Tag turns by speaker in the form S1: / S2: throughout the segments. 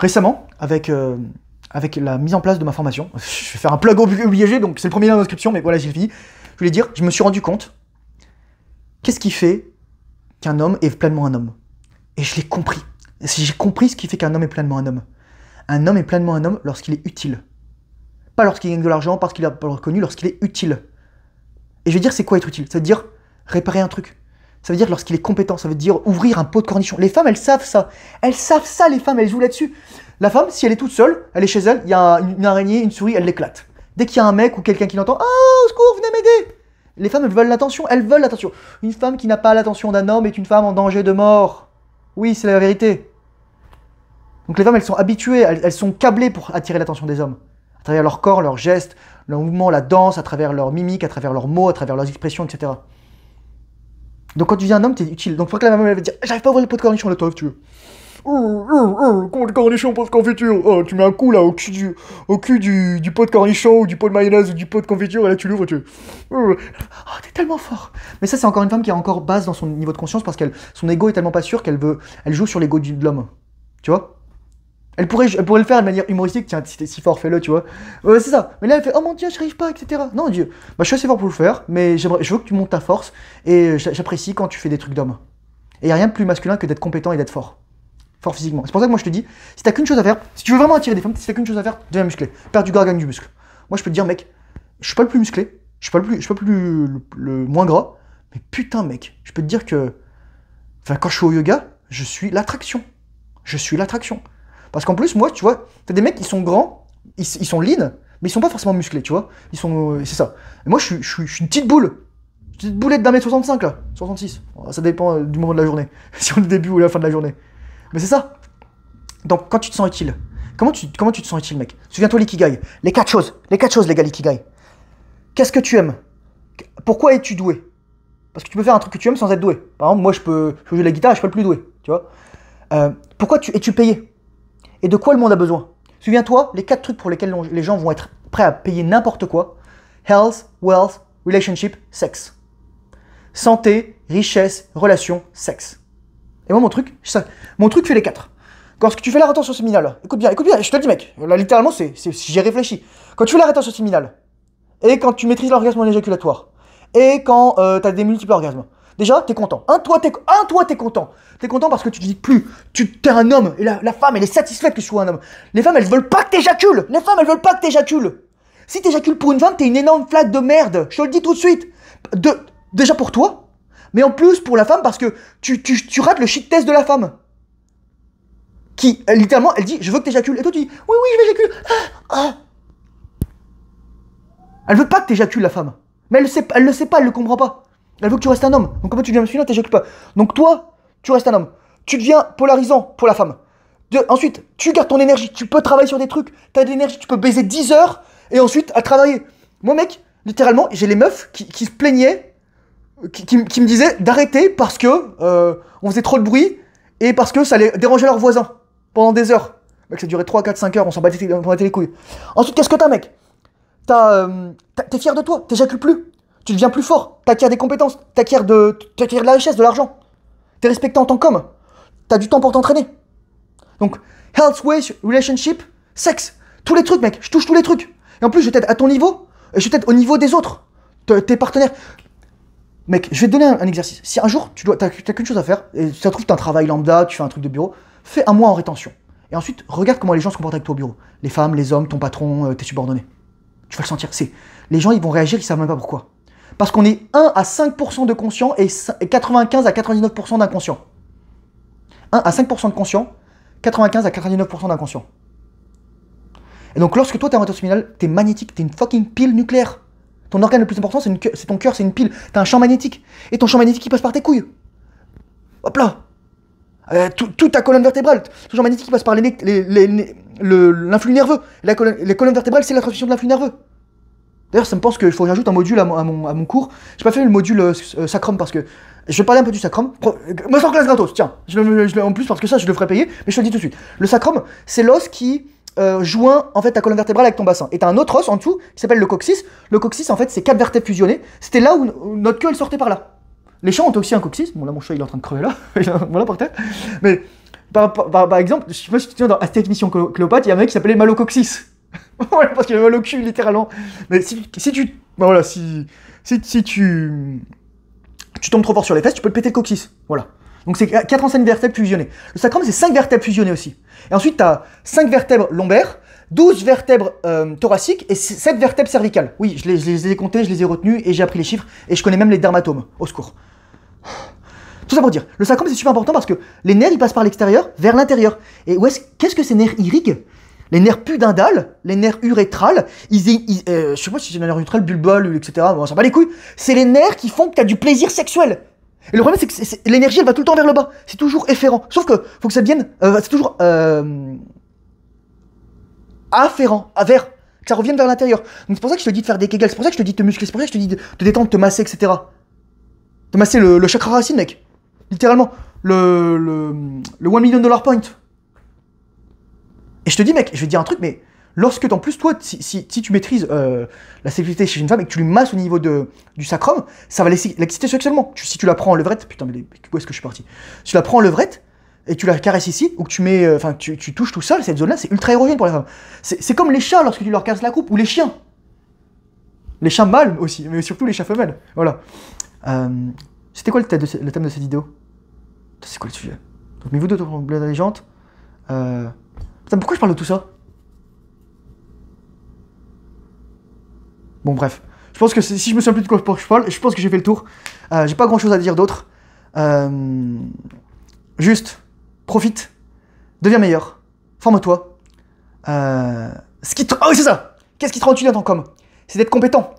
S1: Récemment, avec la mise en place de ma formation, je vais faire un plug obligé, donc c'est le premier lien d'inscription, mais voilà, j'ai fini. Je voulais dire, je me suis rendu compte, qu'est-ce qui fait qu'un homme est pleinement un homme? Et je l'ai compris. J'ai compris ce qui fait qu'un homme est pleinement un homme. Un homme est pleinement un homme lorsqu'il est utile. Pas lorsqu'il gagne de l'argent, parce qu'il est reconnu, lorsqu'il est utile. Et je vais dire, c'est quoi être utile? Ça veut dire réparer un truc. Ça veut dire lorsqu'il est compétent, ça veut dire ouvrir un pot de cornichon. Les femmes, elles savent ça. Elles savent ça, les femmes, elles jouent là-dessus. La femme, si elle est toute seule, elle est chez elle, il y a une araignée, une souris, elle l'éclate. Dès qu'il y a un mec ou quelqu'un qui l'entend, « Ah, au secours, venez m'aider !» Les femmes, elles veulent l'attention, elles veulent l'attention. Une femme qui n'a pas l'attention d'un homme est une femme en danger de mort. Oui, c'est la vérité. Donc les femmes, elles sont habituées, elles sont câblées pour attirer l'attention des hommes. À travers leur corps, leurs gestes, leur mouvement, la danse, à travers leur mimique, à travers leurs mots, à travers leurs expressions, etc. Donc quand tu deviens un homme, t'es utile. Donc pour que la maman elle va dire, j'arrive pas à ouvrir le pot de cornichon, là, toi, tu veux. Cornichon, pot de confiture. Oh, tu mets un coup là au cul du pot de cornichon ou du pot de mayonnaise ou du pot de confiture et là tu l'ouvres, tu veux. Oh, t'es tellement fort. Mais ça, c'est encore une femme qui est encore basse dans son niveau de conscience parce que son ego est tellement pas sûr qu'elle joue sur l'ego de l'homme. Tu vois? Elle pourrait le faire de manière humoristique, tiens, si t'es si fort, fais-le, tu vois. C'est ça. Mais là, elle fait, oh mon dieu, j'arrive pas, etc. Non, Dieu. Bah, je suis assez fort pour le faire, mais je veux que tu montes ta force et j'apprécie quand tu fais des trucs d'homme. Et y a rien de plus masculin que d'être compétent et d'être fort. Fort physiquement. C'est pour ça que moi je te dis, si t'as qu'une chose à faire, si tu veux vraiment attirer des femmes, si t'as qu'une chose à faire, deviens musclé. Perds du gras, gagne du muscle. Moi je peux te dire, mec, je suis pas le plus musclé, je suis pas le moins gras, mais putain, mec, je peux te dire que, enfin, quand je suis au yoga, je suis l'attraction. Je suis l'attraction. Parce qu'en plus, moi, tu vois, t'as des mecs qui sont grands, ils sont lean, mais ils sont pas forcément musclés, tu vois. Ils sont, c'est ça. Et moi, je suis une petite boule. Une petite boulette d'1m65 là, 66. Ça dépend du moment de la journée, si on est le début ou la fin de la journée. Mais c'est ça. Donc, quand tu te sens utile, comment tu te sens utile, mec? Souviens-toi l'ikigai. Les quatre choses, les gars, l'ikigai. Qu'est-ce que tu aimes? Pourquoi es-tu doué? Parce que tu peux faire un truc que tu aimes sans être doué. Par exemple, moi, je peux jouer de la guitare, je suis pas le plus doué, tu vois. Pourquoi es-tu payé? Et de quoi le monde a besoin? Souviens-toi, les 4 trucs pour lesquels les gens vont être prêts à payer n'importe quoi. Health, wealth, relationship, sexe. Santé, richesse, relation, sexe. Et moi, mon truc fait les 4. Lorsque tu fais la rétention séminale, écoute bien, je te le dis, mec, là, littéralement, j'y ai réfléchi. Quand tu fais la rétention séminale, et quand tu maîtrises l'orgasme non éjaculatoire, et quand t'as des multiples orgasmes, déjà, t'es content. Toi, t'es content. T'es content parce que tu te dis plus, t'es un homme, et la femme, elle est satisfaite que je sois un homme. Les femmes, elles veulent pas que t'éjacules. Si t'éjacules pour une femme, t'es une énorme flaque de merde. Je te le dis tout de suite. Déjà pour toi, mais en plus pour la femme parce que tu rates le shit test de la femme. Qui, littéralement, elle dit, je veux que t'éjacules. Et toi, tu dis, oui, je vais éjaculer. Elle veut pas que t'éjacules, la femme. Mais elle le sait pas, elle le comprend pas. Elle veut que tu restes un homme. Donc comment tu deviens masculin, t'éjacules pas. Donc toi, tu restes un homme. Tu deviens polarisant pour la femme. Ensuite, tu gardes ton énergie. Tu peux travailler sur des trucs. T'as de l'énergie, tu peux baiser 10 heures et ensuite à travailler. Moi, mec, littéralement, j'ai les meufs qui se plaignaient, qui me disaient d'arrêter parce que on faisait trop de bruit et parce que ça allait déranger leurs voisins pendant des heures. Mec, ça durait 3, 4, 5 heures, on s'en battait les couilles. Ensuite, qu'est-ce que t'as, mec? T'es fier de toi, t'éjacules plus. Tu deviens plus fort, t'acquiers des compétences, t'acquiers de la richesse, de l'argent. T'es respecté en tant qu'homme. T'as du temps pour t'entraîner. Donc, health, wealth, relationship, sexe. Tous les trucs, mec. Je touche tous les trucs. Et en plus, je t'aide à ton niveau. Et je t'aide au niveau des autres. Tes partenaires. Mec, je vais te donner un exercice. Si un jour, t'as qu'une chose à faire, et ça se trouve, t'as un travail lambda, tu fais un truc de bureau, fais un mois en rétention. Et ensuite, regarde comment les gens se comportent avec toi au bureau. Les femmes, les hommes, ton patron, tes subordonnés. Tu vas le sentir. Les gens, ils vont réagir, ils savent même pas pourquoi. Parce qu'on est 1 à 5% de conscient et 95 à 99% d'inconscient. 1 à 5% de conscient, 95 à 99% d'inconscient. Et donc lorsque toi t'es en rétention séminale, t'es magnétique, t'es une fucking pile nucléaire. Ton organe le plus important, c'est ton cœur, c'est une pile. T'as un champ magnétique. Et ton champ magnétique, il passe par tes couilles. Hop là. Toute ta colonne vertébrale. Ton champ magnétique, il passe par l'influx nerveux. Les colonnes vertébrales, c'est la transmission de l'influx nerveux. D'ailleurs, ça me pense qu'il faut que j'ajoute un module à mon cours. J'ai pas fait le module sacrum parce que je vais parler un peu du sacrum. Masterclass gratos, tiens. En plus, parce que ça, je le ferai payer, mais je te le dis tout de suite. Le sacrum, c'est l'os qui joint en fait ta colonne vertébrale avec ton bassin. Et t'as un autre os en dessous qui s'appelle le coccyx. Le coccyx, en fait, c'est 4 vertèbres fusionnées. C'était là où notre queue, elle sortait par là. Les chats ont aussi un coccyx. Bon, là, mon chat, il est en train de crever là. Voilà, par terre. Mais Par exemple, je sais pas si tu te souviens, dans Astérix Mission Cléopâtre, il y a un mec qui s'appelait Malococcyx. Voilà, parce qu'il avait mal au cul, littéralement. Mais si tu... Voilà, si tu tombes trop fort sur les fesses, tu peux te péter le coccyx. Voilà. Donc c'est 4 enseignes vertèbres fusionnées. Le sacrum, c'est 5 vertèbres fusionnées aussi. Et ensuite, tu as 5 vertèbres lombaires, 12 vertèbres thoraciques et 7 vertèbres cervicales. Oui, je les ai comptées, je les ai retenues et j'ai appris les chiffres. Et je connais même les dermatomes. Au secours. Tout ça pour dire, le sacrum, c'est super important parce que les nerfs, ils passent par l'extérieur vers l'intérieur. Et qu'est-ce que ces nerfs irriguent? Les nerfs pudendales, les nerfs urétrales, je sais pas si c'est les nerfs urétrales, bulbales, etc. Bon, on s'en bat les couilles. C'est les nerfs qui font que tu as du plaisir sexuel. Et le problème, c'est que l'énergie, elle va tout le temps vers le bas. C'est toujours efférent. Sauf que, faut que ça devienne, c'est toujours afférent, vers, que ça revienne vers l'intérieur. Donc c'est pour ça que je te dis de faire des kegels, c'est pour ça que je te dis de te muscler, c'est pour ça que je te dis de te détendre, de te masser, etc. De masser le chakra racine, mec. Littéralement. Le $1 million point. Et je te dis, mec, je vais te dire un truc, mais lorsque, en plus, toi, si tu maîtrises la sexualité chez une femme et que tu lui masses au niveau du sacrum, ça va l'exciter sexuellement. Si tu la prends en levrette, putain, mais où est-ce que je suis parti? Si tu la prends en levrette et tu la caresses ici, ou que tu mets, tu touches tout ça, cette zone-là, c'est ultra érogène pour les femmes. C'est comme les chats lorsque tu leur caresses la croupe, ou les chiens. Les chats mâles aussi, mais surtout les chats femelles. Voilà. C'était quoi le thème de cette vidéo? C'est quoi le sujet? Donc, mettez-vous d'autres blagues intelligentes. Putain, pourquoi je parle de tout ça? Bon, bref. Je pense que si je me souviens plus de quoi je parle, je pense que j'ai fait le tour. J'ai pas grand chose à dire d'autre. Juste, profite, deviens meilleur, forme-toi. Ah oui, c'est ça! Qu'est-ce qui te rend utile en tant qu'homme? C'est d'être compétent.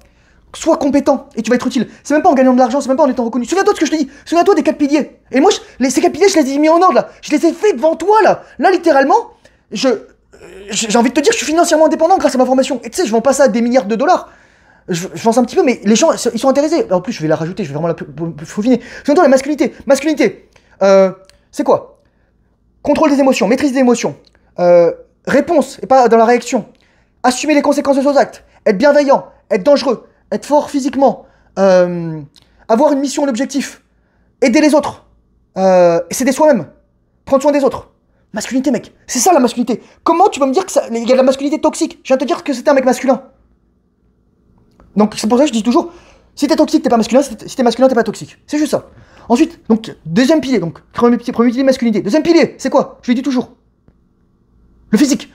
S1: Sois compétent et tu vas être utile. C'est même pas en gagnant de l'argent, c'est même pas en étant reconnu. Souviens-toi de ce que je te dis. Souviens-toi des 4 piliers. Et moi, ces 4 piliers, je les ai mis en ordre là. Je les ai faits devant toi là. Là, littéralement, j'ai envie de te dire, je suis financièrement indépendant grâce à ma formation. Et tu sais, je vends pas ça à des milliards de dollars. Je pense un petit peu, mais les gens, ils sont intéressés. En plus, je vais la rajouter, je vais vraiment la peaufiner. Souviens-toi, la masculinité. Masculinité, c'est quoi? Contrôle des émotions, maîtrise des émotions, réponse et pas dans la réaction. Assumer les conséquences de ses actes. Être bienveillant, être dangereux, être fort physiquement, avoir une mission, un objectif, aider les autres, s'aider soi-même, prendre soin des autres. Masculinité, mec. C'est ça la masculinité. Comment tu vas me dire qu'il y a de la masculinité toxique? Je viens de te dire que c'était un mec masculin. Donc c'est pour ça que je dis toujours, si t'es toxique, t'es pas masculin, si t'es masculin, t'es pas toxique. C'est juste ça. Ensuite, donc, deuxième pilier, donc, premier pilier, masculinité. Deuxième pilier, c'est quoi? Je le dis toujours. Le physique.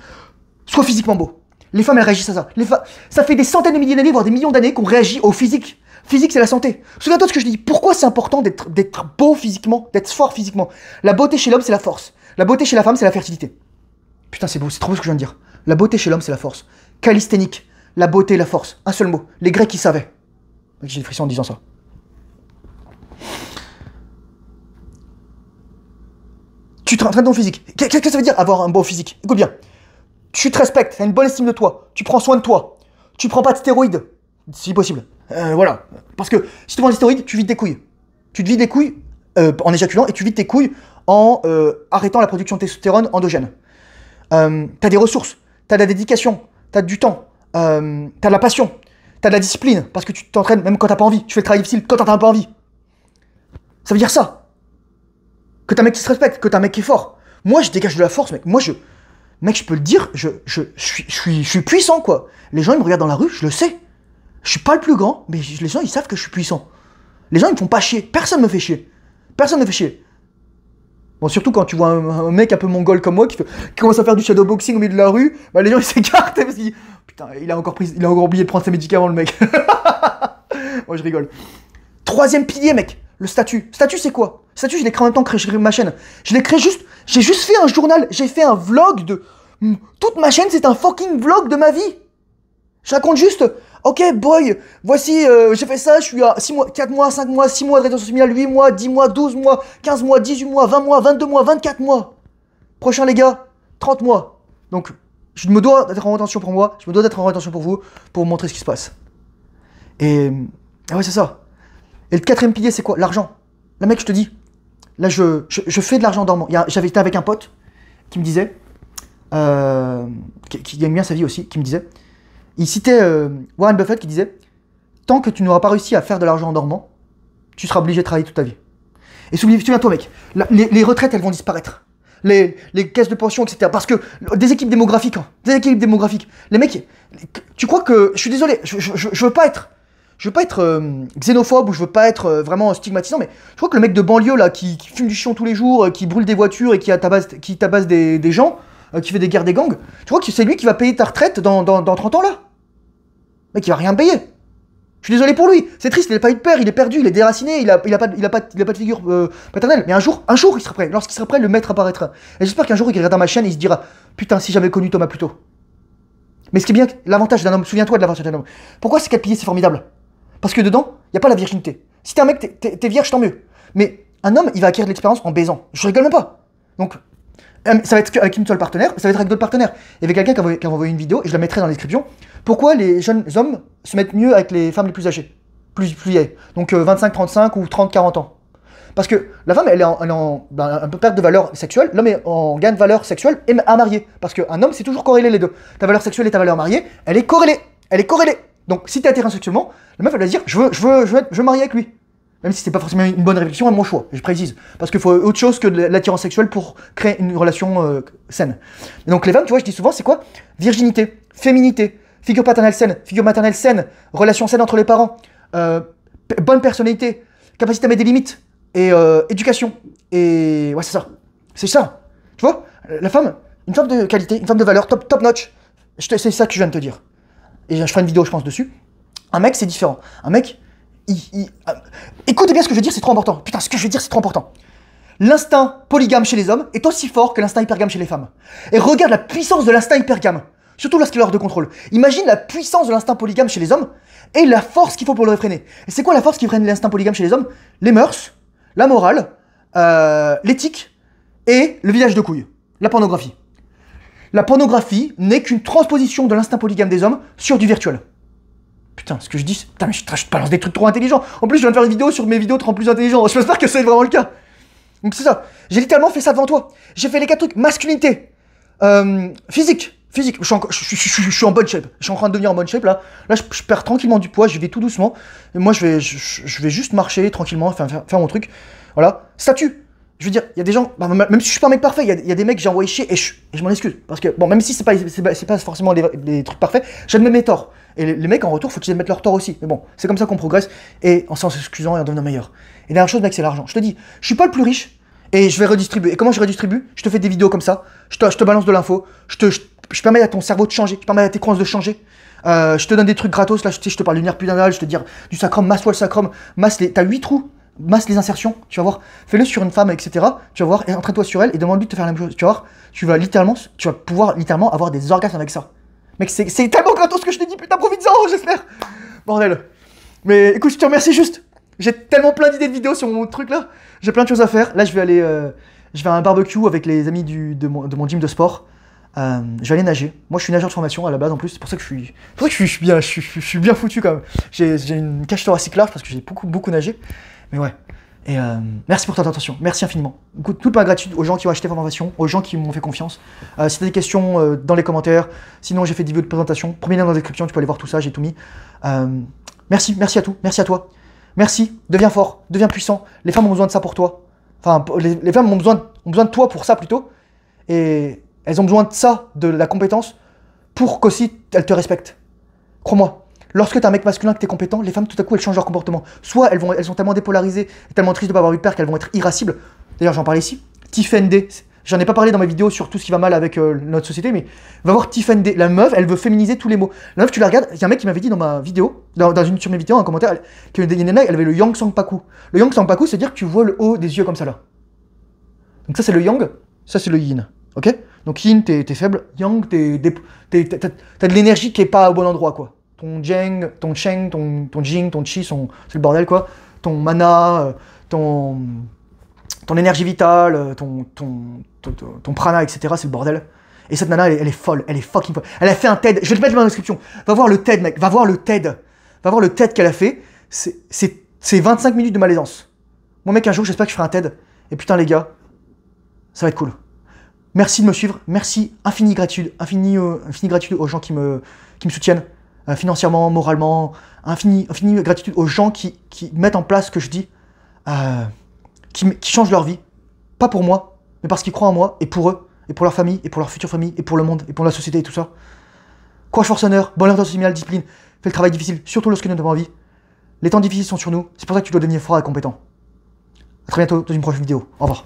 S1: Sois physiquement beau. Les femmes, elles réagissent à ça. Ça fait des centaines de milliers d'années, voire des millions d'années qu'on réagit au physique. Physique, c'est la santé. Souviens-toi de ce que je dis. Pourquoi c'est important d'être beau physiquement, d'être fort physiquement? La beauté chez l'homme, c'est la force. La beauté chez la femme, c'est la fertilité. Putain, c'est beau, c'est trop beau ce que je viens de dire. La beauté chez l'homme, c'est la force. Calisthénique. La beauté et la force. Un seul mot. Les Grecs, ils savaient. J'ai des frissons en disant ça. Tu t'entraînes ton physique. Qu'est-ce que ça veut dire avoir un beau physique? Écoute bien. Tu te respectes, t'as une bonne estime de toi. Tu prends soin de toi. Tu prends pas de stéroïdes. Si possible. Voilà. Parce que si tu prends des stéroïdes, tu vides tes couilles. Tu te vides des couilles en éjaculant et tu vides tes couilles en arrêtant la production de testostérone endogène. T'as des ressources. T'as de la dédication. T'as du temps. T'as de la passion, t'as de la discipline, parce que tu t'entraînes même quand t'as pas envie, tu fais le travail difficile quand t'as pas envie. Ça veut dire ça. Que t'as un mec qui se respecte, que t'as un mec qui est fort. Moi, je dégage de la force, mec. Mec, je peux le dire, je suis puissant, quoi. Les gens, ils me regardent dans la rue, je le sais. Je suis pas le plus grand, mais les gens, ils savent que je suis puissant. Les gens, ils me font pas chier. Personne me fait chier. Personne me fait chier. Bon, surtout quand tu vois un mec un peu mongol comme moi qui commence à faire du shadowboxing au milieu de la rue, bah les gens ils s'écartent parce qu'ils disent putain, il a encore oublié de prendre ses médicaments, le mec. Moi je rigole. Troisième pilier, mec, le statut. Statut, c'est quoi? Statut, je l'ai créé en même temps que je crée ma chaîne. J'ai juste fait un journal, j'ai fait un vlog de. Toute ma chaîne, c'est un fucking vlog de ma vie. Je raconte juste. Ok, boy, voici, j'ai fait ça, je suis à 6 mois, 4 mois, 5 mois, 6 mois de rétention familiale, 8 mois, 10 mois, 12 mois, 15 mois, 18 mois, 20 mois, 22 mois, 24 mois. Prochain, les gars, 30 mois. Donc, je me dois d'être en rétention pour moi, je me dois d'être en rétention pour vous montrer ce qui se passe. Et ouais, c'est ça. Et le quatrième pilier, c'est quoi? L'argent. Là, mec, je te dis, là, je fais de l'argent en dormant. J'avais été avec un pote qui me disait, qui gagne bien sa vie aussi, qui me disait, il citait Warren Buffett qui disait « Tant que tu n'auras pas réussi à faire de l'argent en dormant, tu seras obligé de travailler toute ta vie. » Et souviens-toi, mec, les retraites, elles vont disparaître. les caisses de pension, etc. Parce que déséquilibre démographique, hein, déséquilibre démographique. Les mecs, tu crois que, je suis désolé, je veux pas être, xénophobe ou je veux pas être vraiment stigmatisant, mais je crois que le mec de banlieue là, qui fume du chiant tous les jours, qui brûle des voitures et qui tabasse des gens, qui fait des guerres des gangs, tu crois que c'est lui qui va payer ta retraite dans 30 ans là? Mec, il va rien payer. Je suis désolé pour lui, c'est triste, il n'a pas eu de père, il est perdu, il est déraciné, il a pas de figure paternelle. Mais un jour, il sera prêt. Lorsqu'il sera prêt, le maître apparaîtra. Et j'espère qu'un jour, il regardera ma chaîne et il se dira, putain, si j'avais connu Thomas plus tôt. Mais ce qui est bien, l'avantage d'un homme, souviens-toi de l'avantage d'un homme. Pourquoi ces 4 piliers, c'est formidable? Parce que dedans, il n'y a pas la virginité. Si t'es un mec, t'es vierge, tant mieux. Mais un homme, il va acquérir de l'expérience en baisant. Je rigole même pas. Donc, ça va être avec une seule partenaire, ça va être avec d'autres partenaires. Il y avait quelqu'un qui a envoyé une vidéo, et je la mettrai dans la description. Pourquoi les jeunes hommes se mettent mieux avec les femmes les plus âgées, plus vieilles, donc 25-35 ou 30-40 ans? Parce que la femme, elle est en un peu perte de valeur sexuelle, l'homme est en gain de valeur sexuelle et à marier. Parce qu'un homme, c'est toujours corrélé les deux. Ta valeur sexuelle et ta valeur mariée, elle est corrélée. Elle est corrélée. Donc si t'es attiré sexuellement, la meuf, elle va se dire, je veux marier avec lui. Même si c'est pas forcément une bonne réflexion, mon choix, je précise. Parce qu'il faut autre chose que de l'attirance sexuelle pour créer une relation saine. Et donc les femmes, tu vois, je dis souvent, c'est quoi? Virginité, féminité, figure paternelle saine, figure maternelle saine, relation saine entre les parents, bonne personnalité, capacité à mettre des limites, et éducation. Et ouais, c'est ça. C'est ça. Tu vois, la femme, une femme de qualité, une femme de valeur, top notch. C'est ça que je viens de te dire. Et je ferai une vidéo, je pense, dessus. Un mec, c'est différent. Un mec, écoutez bien ce que je veux dire, c'est trop important. Putain, ce que je veux dire, c'est trop important. L'instinct polygame chez les hommes est aussi fort que l'instinct hypergame chez les femmes. Et regarde la puissance de l'instinct hypergame. Surtout lorsqu'il est hors de contrôle. Imagine la puissance de l'instinct polygame chez les hommes et la force qu'il faut pour le réfréner. Et c'est quoi la force qui freine l'instinct polygame chez les hommes? Les mœurs, la morale, l'éthique et le vidage de couilles. La pornographie. La pornographie n'est qu'une transposition de l'instinct polygame des hommes sur du virtuel. Putain, ce que je dis, putain, mais je te balance des trucs trop intelligents. En plus, je viens de faire une vidéo sur mes vidéos 30 plus intelligents. J'espère que c'est vraiment le cas. Donc c'est ça. J'ai littéralement fait ça devant toi. J'ai fait les 4 trucs. Masculinité, physique. Je suis en bonne shape. Je suis en train de devenir en bonne shape là. Là, je perds tranquillement du poids. Je vais tout doucement. Et moi, je vais juste marcher tranquillement, faire mon truc. Voilà. Statut. Je veux dire, il y a des gens, même si je suis pas un mec parfait, il y a des mecs que j'ai envoyé chier et je m'en excuse. Parce que, bon, même si c'est pas forcément des trucs parfaits, j'admets mes torts. Et les mecs en retour, faut qu'ils admettent leurs torts aussi. Mais bon, c'est comme ça qu'on progresse et en s'en excusant et en devenant meilleur. Et dernière chose, mec, c'est l'argent. Je te dis, je suis pas le plus riche et je vais redistribuer. Et comment je redistribue? Je te fais des vidéos comme ça, je te balance de l'info, je permets à ton cerveau de changer, je permets à tes croyances de changer. Je te donne des trucs gratos, là, je te parle du nerf pudendal, je te dis du sacrum, masse-toi le sacrum, t'as 8 trous. Masse les insertions, tu vas voir, fais-le sur une femme, etc. Tu vas voir, et entraîne-toi sur elle et demande-lui de te faire la même chose. Tu vas voir, tu vas pouvoir littéralement avoir des orgasmes avec ça. Mec, c'est tellement gratos ce que je te dis, putain, profite-en, j'espère. Bordel. Mais écoute, je te remercie juste. J'ai tellement plein d'idées de vidéos sur mon truc là. J'ai plein de choses à faire. Là, je vais à un barbecue avec les amis de mon gym de sport. Je vais aller nager. Moi, je suis nageur de formation à la base en plus. C'est pour ça que je suis bien foutu quand même. J'ai une cage thoracique large parce que j'ai beaucoup nagé. Mais ouais, et merci pour ton attention, merci infiniment. Écoute, toute ma gratitude aux gens qui ont acheté ma formation, aux gens qui m'ont fait confiance. Si tu as des questions, dans les commentaires, sinon j'ai fait des vidéos de présentation, premier lien dans la description, tu peux aller voir tout ça, j'ai tout mis. Merci à tout, merci à toi. Merci, deviens fort, deviens puissant, les femmes ont besoin de ça pour toi. Enfin, les femmes ont besoin de toi pour ça plutôt. Et elles ont besoin de ça, de la compétence, pour qu'aussi elles te respectent. Crois-moi. Lorsque t'es un mec masculin, que t'es compétent, les femmes tout à coup elles changent leur comportement. Soit elles sont tellement dépolarisées, tellement tristes de pas avoir eu de père qu'elles vont être irascibles. D'ailleurs j'en parlais ici. Tiffany, j'en ai pas parlé dans mes vidéos sur tout ce qui va mal avec notre société, mais va voir Tiffany. La meuf, elle veut féminiser tous les mots. La meuf, tu la regardes, il y a un mec qui m'avait dit dans ma vidéo, sur mes vidéos, en commentaire, qu'il y a une nana, elle avait le yang sangpaku. Le yang sangpaku, c'est dire que tu vois le haut des yeux comme ça là. Donc ça c'est le yang, ça c'est le yin. Ok? Donc yin, t'es faible, yang, t'as de l'énergie qui est pas au bon endroit quoi. Ton jeng, ton cheng, ton jing, ton chi, c'est le bordel quoi. Ton mana, ton énergie vitale, ton prana, etc. C'est le bordel. Et cette nana, elle est folle, elle est fucking folle. Elle a fait un TED, je vais te mettre dans la description. Va voir le TED, mec, va voir le TED. Va voir le TED qu'elle a fait. C'est 25 minutes de malaisance. Moi, mec, un jour, j'espère que je ferai un TED. Et putain, les gars, ça va être cool. Merci de me suivre, merci, infinie gratitude aux gens qui me soutiennent. Financièrement, moralement, infinie gratitude aux gens qui mettent en place ce que je dis, qui changent leur vie, pas pour moi, mais parce qu'ils croient en moi, et pour eux, et pour leur famille, et pour leur future famille, et pour le monde, et pour la société, et tout ça. Courage forceneur, bonne orientation séminale, discipline, fais le travail difficile, surtout lorsque nous n'avons envie. Les temps difficiles sont sur nous, c'est pour ça que tu dois devenir fort et compétent. A très bientôt dans une prochaine vidéo. Au revoir.